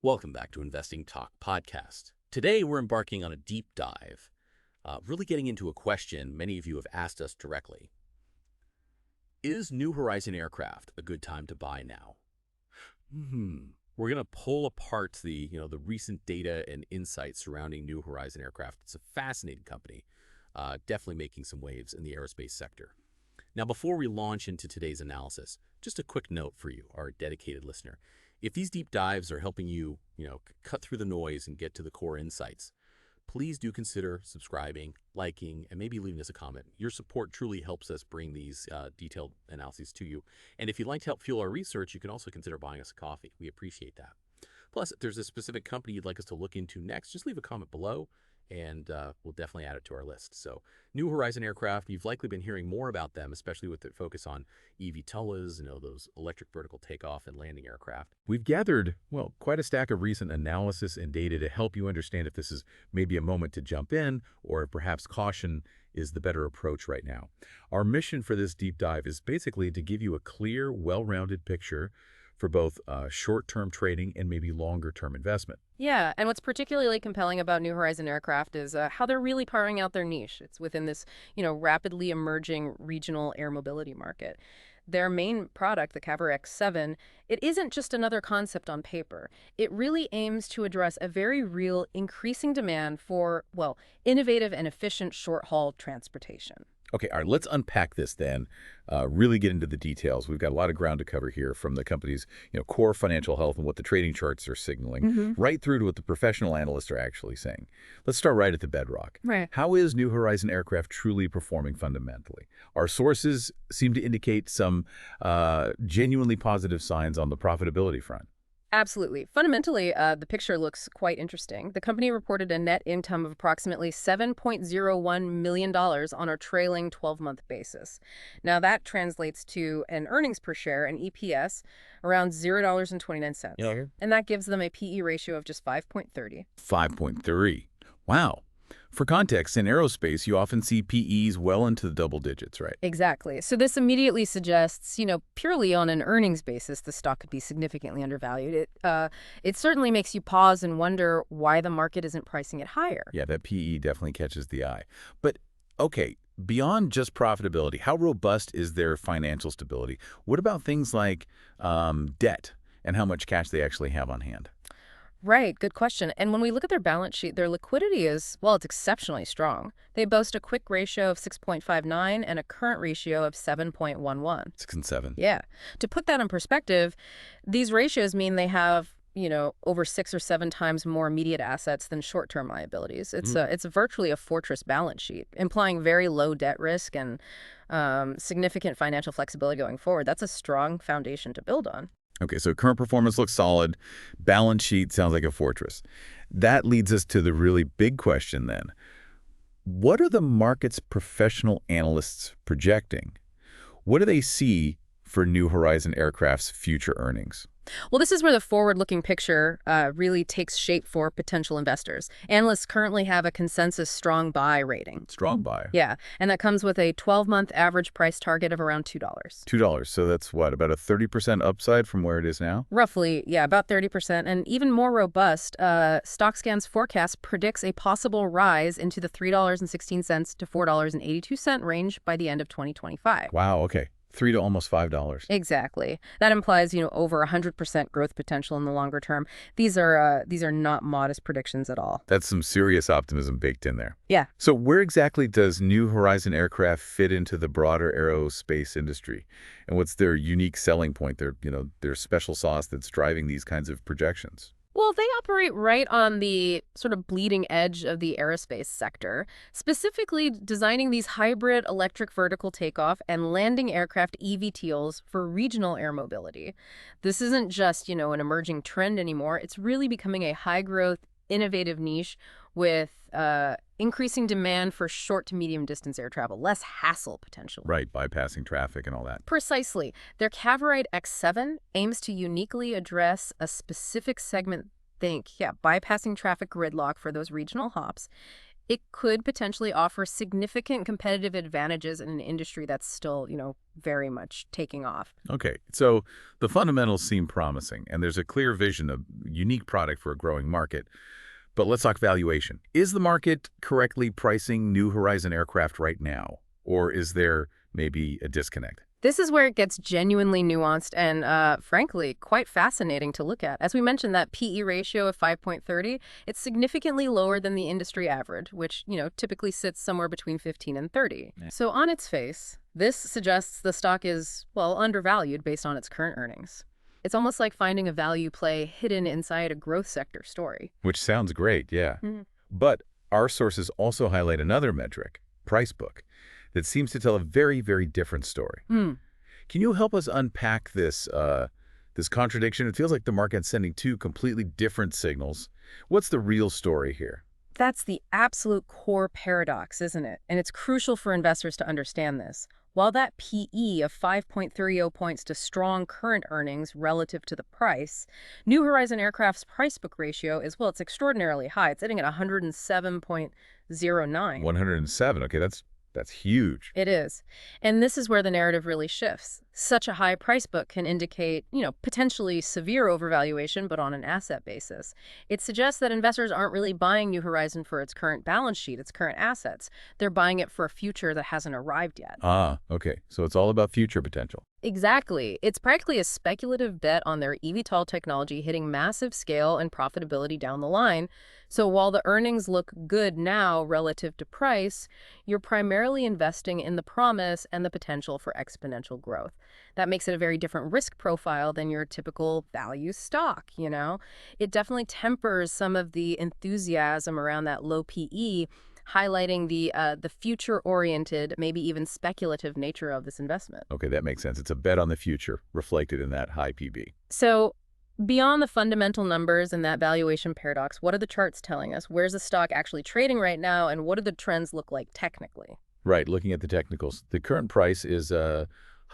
Welcome back to Investing Talk Podcast. Today, we're embarking on a deep dive, really getting into a question many of you have asked us directly. Is New Horizon Aircraft a good time to buy now? We're going to pull apart the recent data and insights surrounding New Horizon Aircraft. It's a fascinating company, definitely making some waves in the aerospace sector. Now, before we launch into today's analysis, just a quick note for you, our dedicated listener. If these deep dives are helping you, cut through the noise and get to the core insights, please do consider subscribing, liking, and maybe leaving us a comment. Your support truly helps us bring these detailed analyses to you. And if you'd like to help fuel our research, you can also consider buying us a coffee. We appreciate that. Plus, if there's a specific company you'd like us to look into next, just leave a comment below, and we'll definitely add it to our list. So, New Horizon Aircraft, you've likely been hearing more about them, especially with their focus on eVTOLs, those electric vertical takeoff and landing aircraft. We've gathered, quite a stack of recent analysis and data to help you understand if this is maybe a moment to jump in or if perhaps caution is the better approach right now. Our mission for this deep dive is basically to give you a clear, well-rounded picture for both short-term trading and maybe longer-term investment. Yeah, and what's particularly compelling about New Horizon Aircraft is how they're really powering out their niche. It's within this, rapidly emerging regional air mobility market. Their main product, the HOVR X7, it isn't just another concept on paper. It really aims to address a very real increasing demand for, innovative and efficient short-haul transportation. Okay, all right, let's unpack this then, really get into the details. We've got a lot of ground to cover here, from the company's core financial health and what the trading charts are signaling, right through to what the professional analysts are actually saying. Let's start right at the bedrock. Right. How is New Horizon Aircraft truly performing fundamentally? Our sources seem to indicate some genuinely positive signs on the profitability front. Absolutely. Fundamentally, the picture looks quite interesting. The company reported a net income of approximately $7.01 million on a trailing 12-month basis. Now, that translates to an earnings per share, an EPS, around $0.29. Yeah. And that gives them a PE ratio of just 5.30. 5.3. Wow. For context, in aerospace, you often see PEs well into the double digits, right? Exactly. So this immediately suggests, purely on an earnings basis, the stock could be significantly undervalued. It certainly makes you pause and wonder why the market isn't pricing it higher. Yeah, that PE definitely catches the eye. But, okay, beyond just profitability, how robust is their financial stability? What about things like debt and how much cash they actually have on hand? Right, good question. And when we look at their balance sheet, their liquidity is, it's exceptionally strong. They boast a quick ratio of 6.59 and a current ratio of 7.11. 6 and 7. Yeah. To put that in perspective, these ratios mean they have, over 6 or 7 times more immediate assets than short-term liabilities. It's virtually a fortress balance sheet, implying very low debt risk and significant financial flexibility going forward. That's a strong foundation to build on. Okay, so current performance looks solid. Balance sheet sounds like a fortress. That leads us to the really big question then. What are the market's professional analysts projecting? What do they see for New Horizon Aircraft's future earnings? Well, this is where the forward-looking picture really takes shape for potential investors. Analysts currently have a consensus strong buy rating. Strong buy. Yeah, and that comes with a 12-month average price target of around $2. $2. So that's what, about a 30% upside from where it is now? Roughly, yeah, about 30%. And even more robust, StockScan's forecast predicts a possible rise into the $3.16 to $4.82 range by the end of 2025. Wow, okay. $3 to almost $5. Exactly. That implies, over 100% growth potential in the longer term. These are not modest predictions at all. That's some serious optimism baked in there. Yeah. So where exactly does New Horizon Aircraft fit into the broader aerospace industry? And what's their unique selling point, their special sauce that's driving these kinds of projections? Well, they operate right on the sort of bleeding edge of the aerospace sector, specifically designing these hybrid electric vertical takeoff and landing aircraft eVTOLs for regional air mobility. This isn't just, an emerging trend anymore. It's really becoming a high-growth, innovative niche with increasing demand for short to medium distance air travel, less hassle potential. Right, bypassing traffic and all that. Precisely. Their HOVR X7 aims to uniquely address a specific segment, bypassing traffic gridlock for those regional hops. It could potentially offer significant competitive advantages in an industry that's still, very much taking off. Okay, so the fundamentals seem promising, and there's a clear vision of unique product for a growing market. But let's talk valuation. Is the market correctly pricing New Horizon aircraft right now? Or is there maybe a disconnect? This is where it gets genuinely nuanced and, frankly, quite fascinating to look at. As we mentioned, that PE ratio of 5.30, it's significantly lower than the industry average, which, typically sits somewhere between 15 and 30. Yeah. So on its face, this suggests the stock is, well, undervalued based on its current earnings. It's almost like finding a value play hidden inside a growth sector story. Which sounds great, yeah. Mhm. But our sources also highlight another metric, price book, that seems to tell a very, very different story. Hmm. Can you help us unpack this contradiction? It feels like the market's sending two completely different signals. What's the real story here? That's the absolute core paradox, isn't it? And it's crucial for investors to understand this. While that PE of 5.30 points to strong current earnings relative to the price, New Horizon Aircraft's price book ratio is, well, it's extraordinarily high. It's sitting at 107.09. 107. Okay, that's huge. It is. And this is where the narrative really shifts. Such a high price book can indicate, potentially severe overvaluation, but on an asset basis. It suggests that investors aren't really buying New Horizon for its current balance sheet, its current assets. They're buying it for a future that hasn't arrived yet. Ah, okay. So it's all about future potential. Exactly. It's practically a speculative bet on their eVTOL technology hitting massive scale and profitability down the line. So while the earnings look good now relative to price, you're primarily investing in the promise and the potential for exponential growth. That makes it a very different risk profile than your typical value stock, It definitely tempers some of the enthusiasm around that low PE, highlighting the future-oriented, maybe even speculative nature of this investment. Okay, that makes sense. It's a bet on the future reflected in that high PB. So beyond the fundamental numbers and that valuation paradox, what are the charts telling us? Where's the stock actually trading right now, and what do the trends look like technically? Right, looking at the technicals. The current price is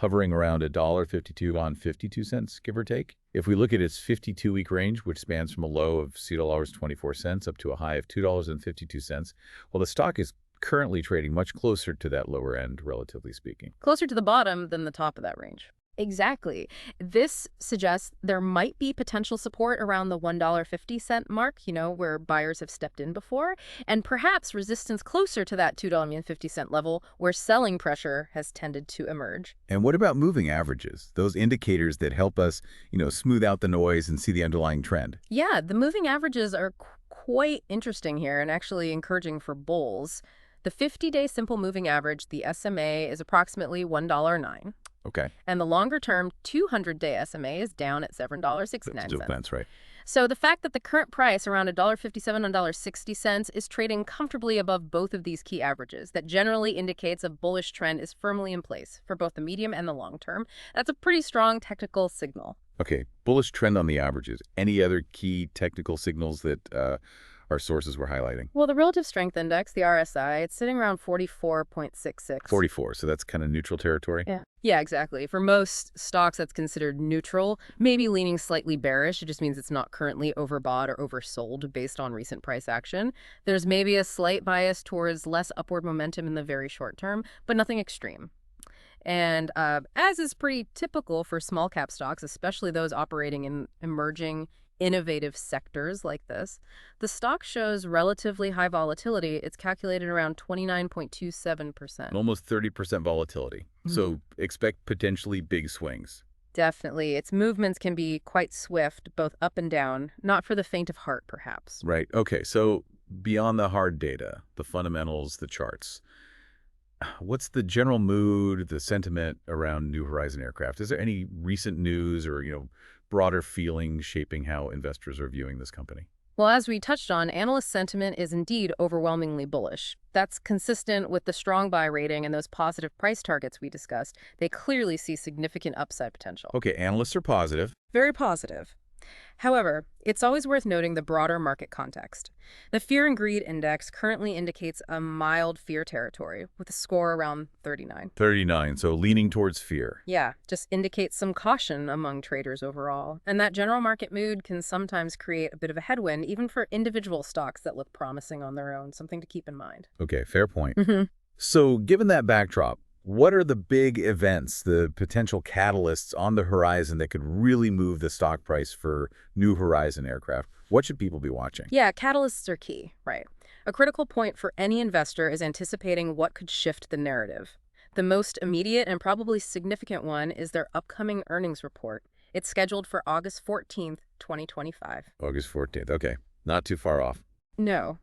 hovering around $1.52 on 52 cents, give or take. If we look at its 52-week range, which spans from a low of $2.24 up to a high of $2.52, well, the stock is currently trading much closer to that lower end, relatively speaking. Closer to the bottom than the top of that range. Exactly. This suggests there might be potential support around the $1.50 mark, where buyers have stepped in before, and perhaps resistance closer to that $2.50 level where selling pressure has tended to emerge. And what about moving averages, those indicators that help us, smooth out the noise and see the underlying trend? Yeah, the moving averages are quite interesting here and actually encouraging for bulls. The 50-day simple moving average, the SMA, is approximately $1.09. Okay. And the longer-term 200-day SMA is down at $7.69. That's right. So the fact that the current price around $1.57 and $1.60 is trading comfortably above both of these key averages, that generally indicates a bullish trend is firmly in place for both the medium and the long term. That's a pretty strong technical signal. Okay, bullish trend on the averages. Any other key technical signals that our sources were highlighting? Well, the relative strength index, the RSI, it's sitting around 44.66. 44, so that's kind of neutral territory? Yeah, exactly. For most stocks, that's considered neutral, maybe leaning slightly bearish. It just means it's not currently overbought or oversold based on recent price action. There's maybe a slight bias towards less upward momentum in the very short term, but nothing extreme. And as is pretty typical for small cap stocks, especially those operating in emerging innovative sectors like this, the stock shows relatively high volatility. It's calculated around 29.27%. Almost 30% volatility. So expect potentially big swings. Definitely. Its movements can be quite swift, both up and down, not for the faint of heart, perhaps. Right. Okay, so beyond the hard data, the fundamentals, the charts, what's the general mood, the sentiment around New Horizon Aircraft? Is there any recent news or, broader feeling shaping how investors are viewing this company? Well, as we touched on, analyst sentiment is indeed overwhelmingly bullish. That's consistent with the strong buy rating and those positive price targets we discussed. They clearly see significant upside potential. Okay, analysts are positive. Very positive. However, it's always worth noting the broader market context. The Fear and Greed Index currently indicates a mild fear territory with a score around 39. 39, so leaning towards fear. Yeah, just indicates some caution among traders overall. And that general market mood can sometimes create a bit of a headwind, even for individual stocks that look promising on their own, something to keep in mind. Okay, fair point. hmm So given that backdrop, what are the big events, the potential catalysts on the horizon that could really move the stock price for New Horizon aircraft? What should people be watching? Yeah, catalysts are key, right? A critical point for any investor is anticipating what could shift the narrative. The most immediate and probably significant one is their upcoming earnings report. It's scheduled for August 14th, 2025. August 14th. Okay, not too far off. No.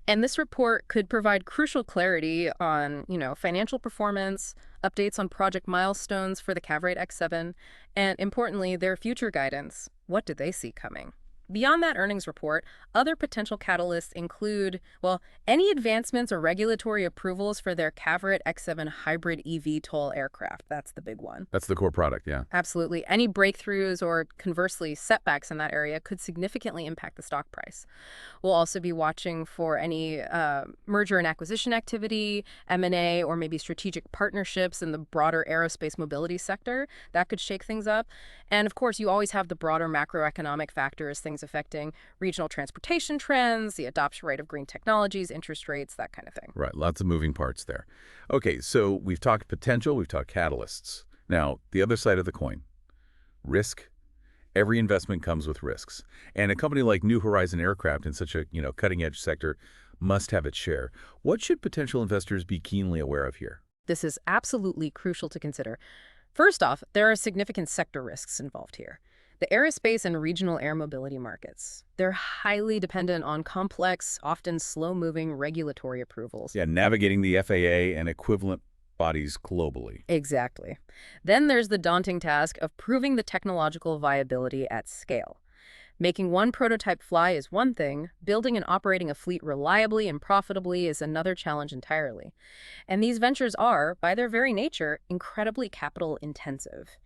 And this report could provide crucial clarity on, financial performance, updates on project milestones for the Cavorite X7, and importantly, their future guidance. What do they see coming? Beyond that earnings report, other potential catalysts include, any advancements or regulatory approvals for their Cavorite X7 hybrid eVTOL aircraft. That's the big one. That's the core product, yeah. Absolutely. Any breakthroughs or, conversely, setbacks in that area could significantly impact the stock price. We'll also be watching for any merger and acquisition activity, M&A, or maybe strategic partnerships in the broader aerospace mobility sector. That could shake things up. And of course, you always have the broader macroeconomic factors, things affecting regional transportation trends, the adoption rate of green technologies, interest rates, that kind of thing. Right, lots of moving parts there. Okay, so we've talked potential, we've talked catalysts. Now, the other side of the coin, risk. Every investment comes with risks. And a company like New Horizon Aircraft in such a, cutting-edge sector must have its share. What should potential investors be keenly aware of here? This is absolutely crucial to consider. First off, there are significant sector risks involved here. The aerospace and regional air mobility markets, they're highly dependent on complex, often slow-moving regulatory approvals. Yeah, navigating the FAA and equivalent bodies globally. Exactly. Then there's the daunting task of proving the technological viability at scale. Making one prototype fly is one thing, building and operating a fleet reliably and profitably is another challenge entirely. And these ventures are, by their very nature, incredibly capital intensive.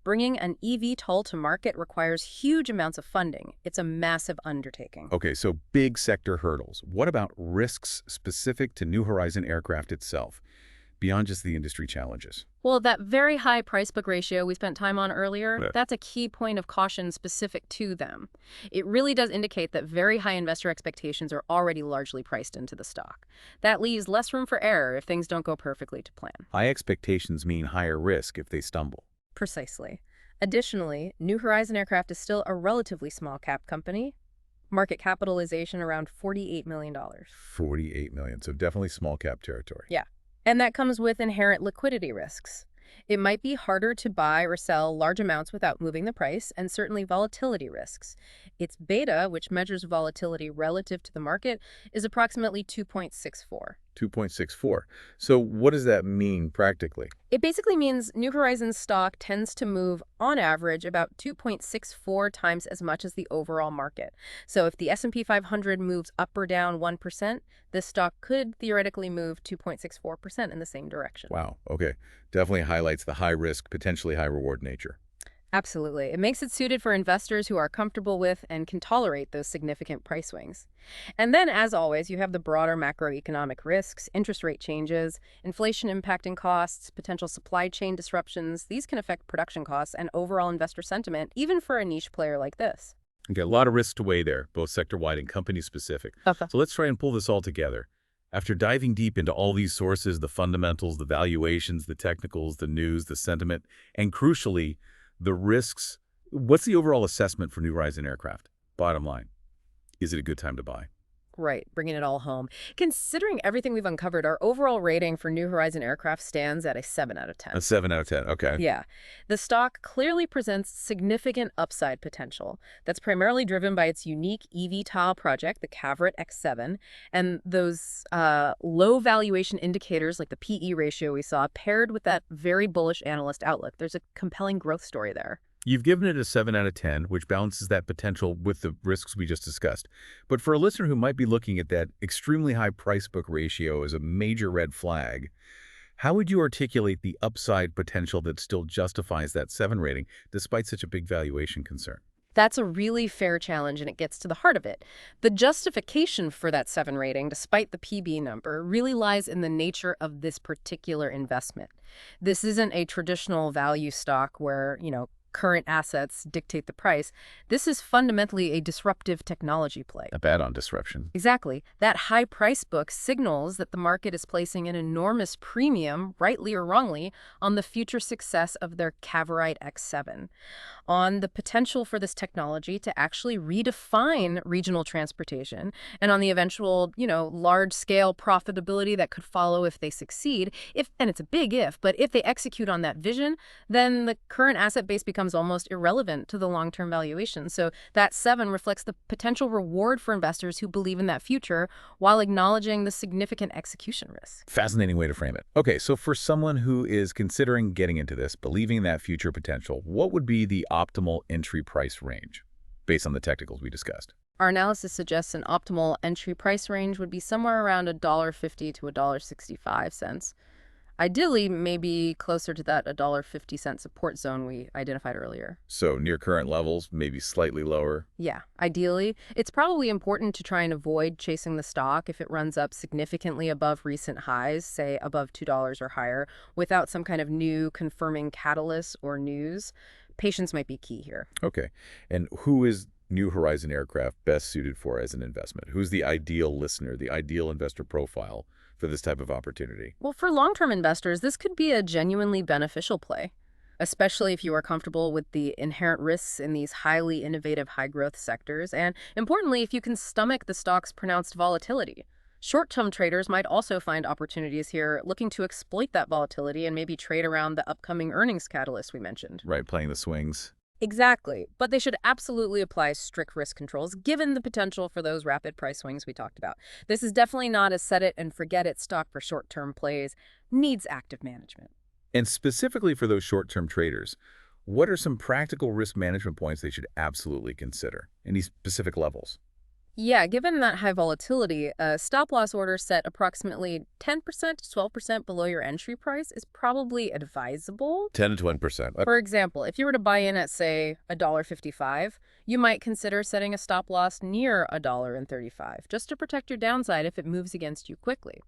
Bringing an eVTOL to market requires huge amounts of funding. It's a massive undertaking. Okay, so big sector hurdles. What about risks specific to New Horizon Aircraft itself, beyond just the industry challenges? Well, that very high price-book ratio we spent time on earlier, Yeah. that's a key point of caution specific to them. It really does indicate that very high investor expectations are already largely priced into the stock. That leaves less room for error if things don't go perfectly to plan. High expectations mean higher risk if they stumble. Precisely. Additionally, New Horizon Aircraft is still a relatively small cap company. Market capitalization around $48 million. $48 million, so definitely small cap territory. Yeah. And that comes with inherent liquidity risks. It might be harder to buy or sell large amounts without moving the price, and certainly volatility risks. Its beta, which measures volatility relative to the market, is approximately 2.64. 2.64. So what does that mean practically? It basically means New Horizons stock tends to move, on average, about 2.64 times as much as the overall market. So if the S&P 500 moves up or down 1%, this stock could theoretically move 2.64% in the same direction. Wow, okay. Definitely highlights the high risk, potentially high reward nature. Absolutely. It makes it suited for investors who are comfortable with and can tolerate those significant price swings. And then, as always, you have the broader macroeconomic risks, interest rate changes, inflation impacting costs, potential supply chain disruptions. These can affect production costs and overall investor sentiment, even for a niche player like this. Okay, a lot of risks to weigh there, both sector-wide and company-specific. Okay. So let's try and pull this all together. After diving deep into all these sources, the fundamentals, the valuations, the technicals, the news, the sentiment, and crucially, the risks, what's the overall assessment for New Horizon Aircraft? Bottom line, is it a good time to buy? Right, bringing it all home. Considering everything we've uncovered, our overall rating for New Horizon Aircraft stands at a 7 out of 10. A 7 out of 10, okay. Yeah. The stock clearly presents significant upside potential that's primarily driven by its unique eVTOL project, the Cavorite X7, and those low valuation indicators like the PE ratio we saw paired with that very bullish analyst outlook. There's a compelling growth story there. You've given it a 7 out of 10, which balances that potential with the risks we just discussed. But for a listener who might be looking at that extremely high price-book ratio as a major red flag, how would you articulate the upside potential that still justifies that 7 rating despite such a big valuation concern? That's a really fair challenge, and it gets to the heart of it. The justification for that 7 rating, despite the PB number, really lies in the nature of this particular investment. This isn't a traditional value stock where, current assets dictate the price. This is fundamentally a disruptive technology play. A bet on disruption. Exactly. That high price book signals that the market is placing an enormous premium, rightly or wrongly, on the future success of their Cavorite X7, on the potential for this technology to actually redefine regional transportation, and on the eventual, large-scale profitability that could follow if they succeed. And it's a big if, but if they execute on that vision, then the current asset base becomes almost irrelevant to the long-term valuation. So that 7 reflects the potential reward for investors who believe in that future while acknowledging the significant execution risk. Fascinating way to frame it. Okay, so for someone who is considering getting into this, believing in that future potential, what would be the optimal entry price range based on the technicals we discussed? Our analysis suggests an optimal entry price range would be somewhere around $1.50 to $1.65. Ideally, maybe closer to that $1.50 support zone we identified earlier. So near current levels, maybe slightly lower. Yeah, ideally. It's probably important to try and avoid chasing the stock if it runs up significantly above recent highs, say above $2 or higher, without some kind of new confirming catalyst or news. Patience might be key here. Okay, and who is New Horizon Aircraft best suited for as an investment? Who's the ideal listener, the ideal investor profile for this type of opportunity? Well, for long-term investors, this could be a genuinely beneficial play, especially if you are comfortable with the inherent risks in these highly innovative, high-growth sectors, and importantly, if you can stomach the stock's pronounced volatility. Short-term traders might also find opportunities here, looking to exploit that volatility and maybe trade around the upcoming earnings catalyst we mentioned. Right, playing the swings. Exactly, but they should absolutely apply strict risk controls given the potential for those rapid price swings we talked about. This is definitely not a set-it-and-forget-it stock for short-term plays. Needs active management. And specifically for those short-term traders, what are some practical risk management points they should absolutely consider? Any specific levels? Yeah, given that high volatility, a stop-loss order set approximately 10% to 12% below your entry price is probably advisable. 10 to 20%. For example, if you were to buy in at, say, $1.55, you might consider setting a stop-loss near $1.35, just to protect your downside if it moves against you quickly.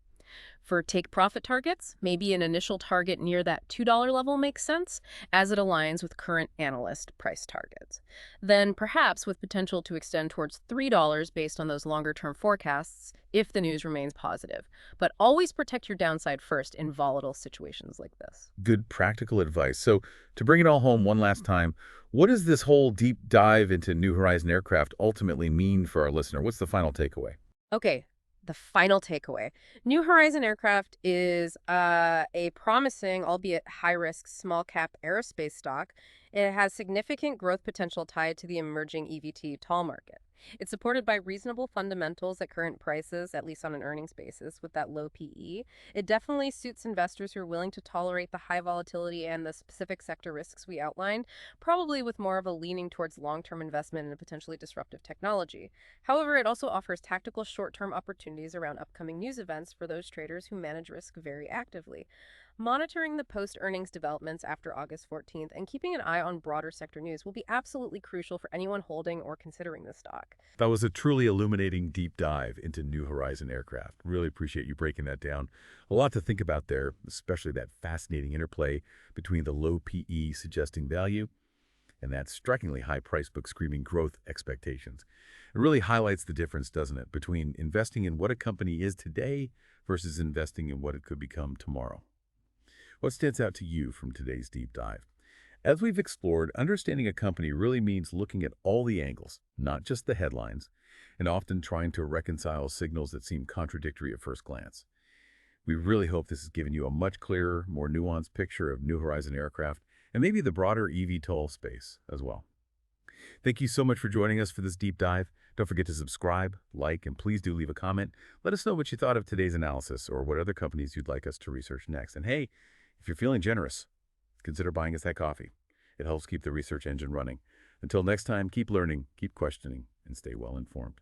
For take-profit targets, maybe an initial target near that $2 level makes sense, as it aligns with current analyst price targets. Then perhaps with potential to extend towards $3 based on those longer-term forecasts if the news remains positive. But always protect your downside first in volatile situations like this. Good practical advice. So to bring it all home one last time, what does this whole deep dive into New Horizon Aircraft ultimately mean for our listener? What's the final takeaway? Okay. The final takeaway. New Horizon Aircraft is a promising, albeit high-risk, small-cap aerospace stock. It has significant growth potential tied to the emerging EVT/TOL market. It's supported by reasonable fundamentals at current prices, at least on an earnings basis, with that low PE. It definitely suits investors who are willing to tolerate the high volatility and the specific sector risks we outlined, probably with more of a leaning towards long-term investment in a potentially disruptive technology. However, it also offers tactical short-term opportunities around upcoming news events for those traders who manage risk very actively. Monitoring the post-earnings developments after August 14th and keeping an eye on broader sector news will be absolutely crucial for anyone holding or considering the stock. That was a truly illuminating deep dive into New Horizon Aircraft. Really appreciate you breaking that down. A lot to think about there, especially that fascinating interplay between the low PE suggesting value and that strikingly high price book screaming growth expectations. It really highlights the difference, doesn't it, between investing in what a company is today versus investing in what it could become tomorrow. What stands out to you from today's deep dive? As we've explored, understanding a company really means looking at all the angles, not just the headlines, and often trying to reconcile signals that seem contradictory at first glance. We really hope this has given you a much clearer, more nuanced picture of New Horizon Aircraft and maybe the broader eVTOL space as well. Thank you so much for joining us for this deep dive. Don't forget to subscribe, like, and please do leave a comment. Let us know what you thought of today's analysis or what other companies you'd like us to research next. And hey, if you're feeling generous, consider buying us that coffee. It helps keep the research engine running. Until next time, keep learning, keep questioning, and stay well informed.